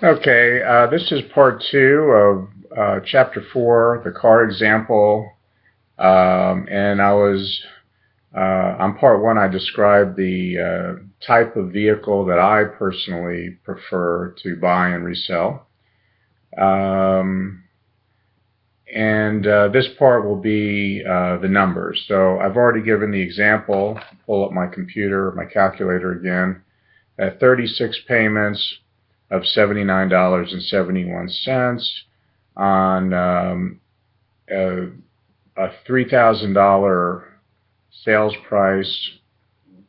Okay, this is part 2 of chapter 4, the car example. And on part 1, I described the type of vehicle that I personally prefer to buy and resell. This part will be the numbers. So I've already given the example. Pull up my computer, my calculator again. At 36 payments of $79.71 on a $3,000 sales price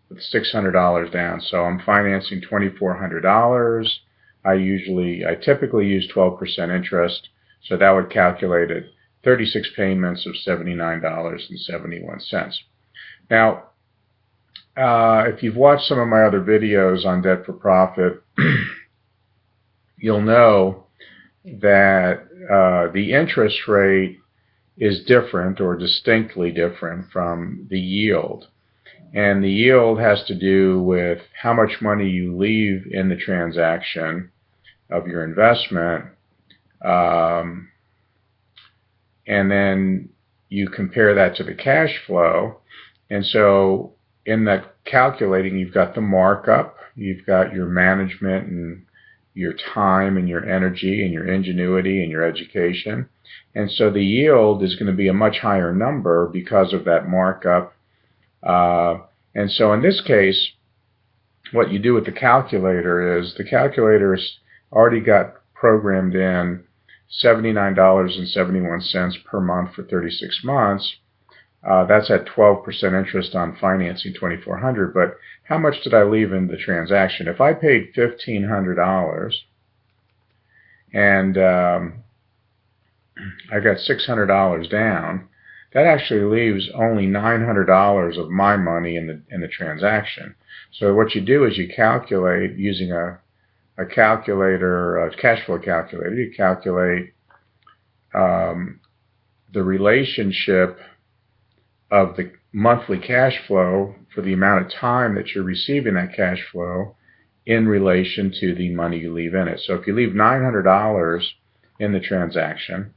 with $600 down. So I'm financing $2,400. I typically use 12% interest, so that would calculate it 36 payments of $79.71. Now, if you've watched some of my other videos on debt for profit, you'll know that the interest rate is different or distinctly different from the yield. And the yield has to do with how much money you leave in the transaction of your investment. And then you compare that to the cash flow. And so in that calculating, you've got the markup, you've got your management and your time and your energy and your ingenuity and your education. And so the yield is going to be a much higher number because of that markup. And so in this case, what you do with the calculator is the calculator's already got programmed in $79.71 per month for 36 months. That's at 12% interest on financing $2,400. But how much did I leave in the transaction? If I paid $1,500 and I got $600 down, that actually leaves only $900 of my money in the transaction. So what you do is you calculate using a calculator, a cash flow calculator. You calculate the relationship of the monthly cash flow for the amount of time that you're receiving that cash flow in relation to the money you leave in it. So if you leave $900 in the transaction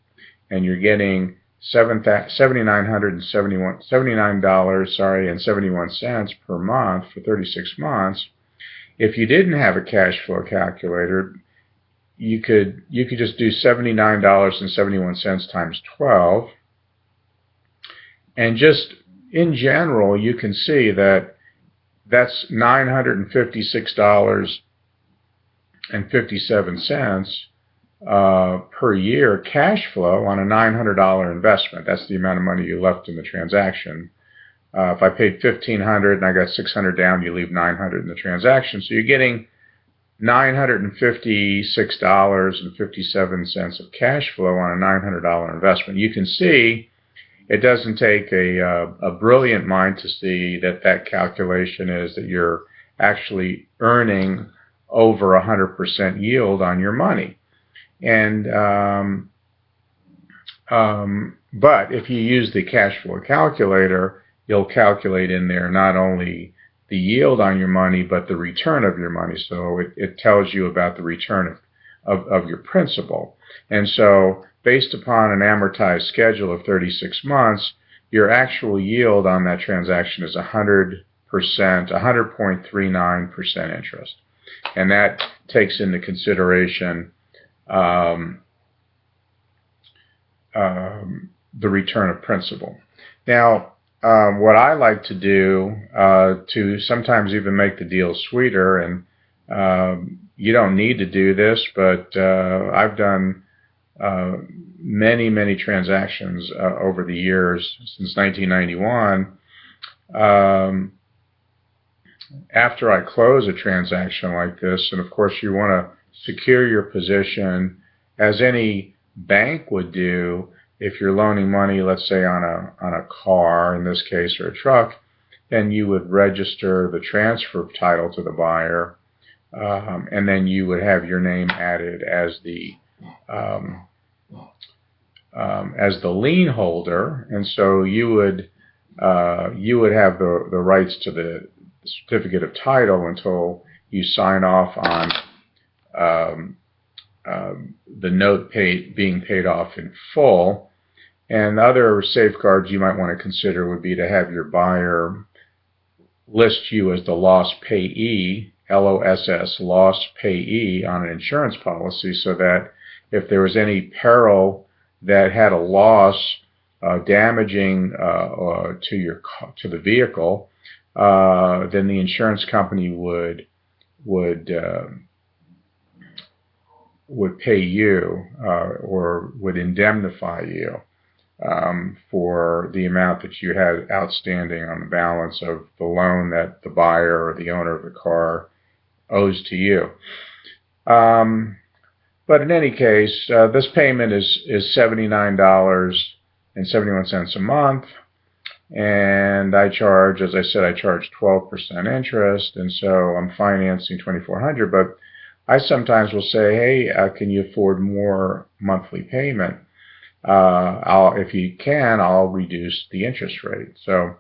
and you're getting $79.71 per month for 36 months, if you didn't have a cash flow calculator, you could just do $79.71 times 12. And just in general, you can see that that's $956.57 per year cash flow on a $900 investment. That's the amount of money you left in the transaction. If I paid $1,500 and I got $600 down, you leave $900 in the transaction. So you're getting $956.57 of cash flow on a $900 investment. You can see it doesn't take a brilliant mind to see that that calculation is that you're actually earning over 100% yield on your money. And but if you use the cash flow calculator, you'll calculate in there not only the yield on your money, but the return of your money. So it tells you about the return of your principal. And so based upon an amortized schedule of 36 months, your actual yield on that transaction is 100.39% interest. And that takes into consideration the return of principal. Now, what I like to do to sometimes even make the deal sweeter, and you don't need to do this, but I've done many transactions over the years since 1991. After I close a transaction like this, and of course you want to secure your position as any bank would do if you're loaning money, let's say on a car in this case, or a truck, then you would register the transfer of title to the buyer, and then you would have your name added as the lien holder, and so you would have the rights to the certificate of title until you sign off on the note being paid off in full. And other safeguards you might want to consider would be to have your buyer list you as the loss payee, LOSS, loss payee on an insurance policy, so that if there was any peril that had a loss damaging to the vehicle, then the insurance company would pay you or would indemnify you for the amount that you had outstanding on the balance of the loan that the buyer or the owner of the car owes to you. But in any case, this payment is $79.71 a month, and I charge, as I said, I charge 12% interest, and so I'm financing $2,400. But I sometimes will say, hey, can you afford more monthly payment? If you can, I'll reduce the interest rate. So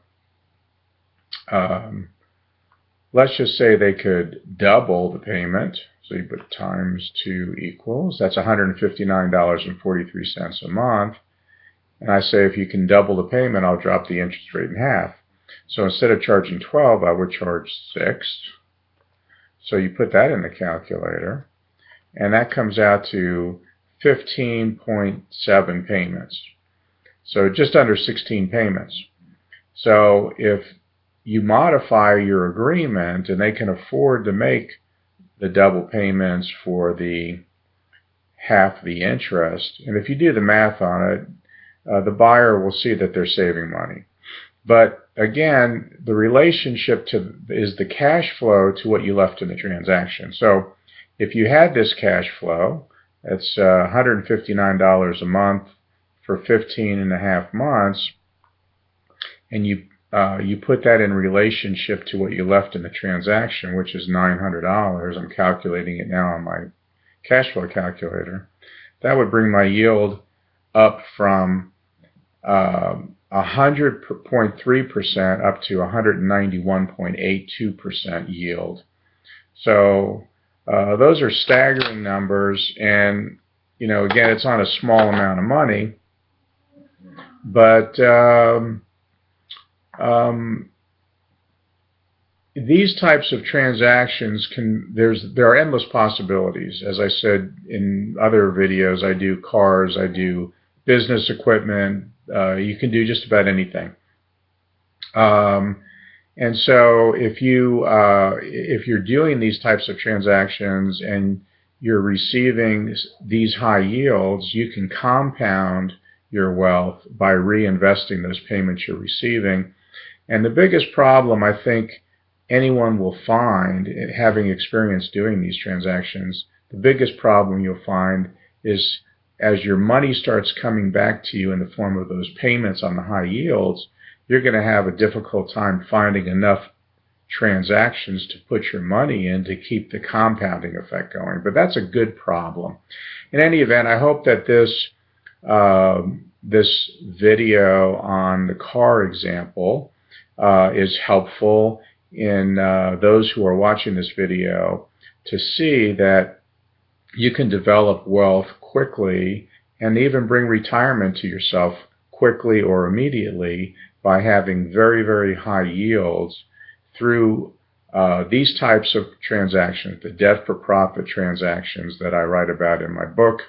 let's just say they could double the payment. So you put times 2 equals, that's $159.43 a month. And I say, if you can double the payment, I'll drop the interest rate in half. So instead of charging 12, I would charge 6. So you put that in the calculator, and that comes out to 15.7 payments. So just under 16 payments. So if you modify your agreement and they can afford to make the double payments for the half the interest, and if you do the math on it, the buyer will see that they're saving money. But again, the relationship is the cash flow to what you left in the transaction. So if you had this cash flow, it's $159 a month for 15 and a half months, and you put that in relationship to what you left in the transaction, which is $900. I'm calculating it now on my cash flow calculator. That would bring my yield up from 100.3% up to 191.82% yield. So those are staggering numbers, and again, it's on a small amount of money, but these types of transactions there are endless possibilities. As I said in other videos, I do cars, I do business equipment. You can do just about anything. And so if you're doing these types of transactions and you're receiving these high yields, you can compound your wealth by reinvesting those payments you're receiving. And the biggest problem I think anyone will find, having experience doing these transactions, the biggest problem you'll find is as your money starts coming back to you in the form of those payments on the high yields, you're going to have a difficult time finding enough transactions to put your money in to keep the compounding effect going. But that's a good problem. In any event, I hope that this video on the car example is helpful in those who are watching this video to see that you can develop wealth quickly and even bring retirement to yourself quickly or immediately by having very, very high yields through these types of transactions, the debt for profit transactions that I write about in my book.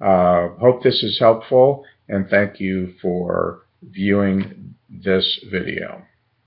Hope this is helpful, and thank you for viewing this video.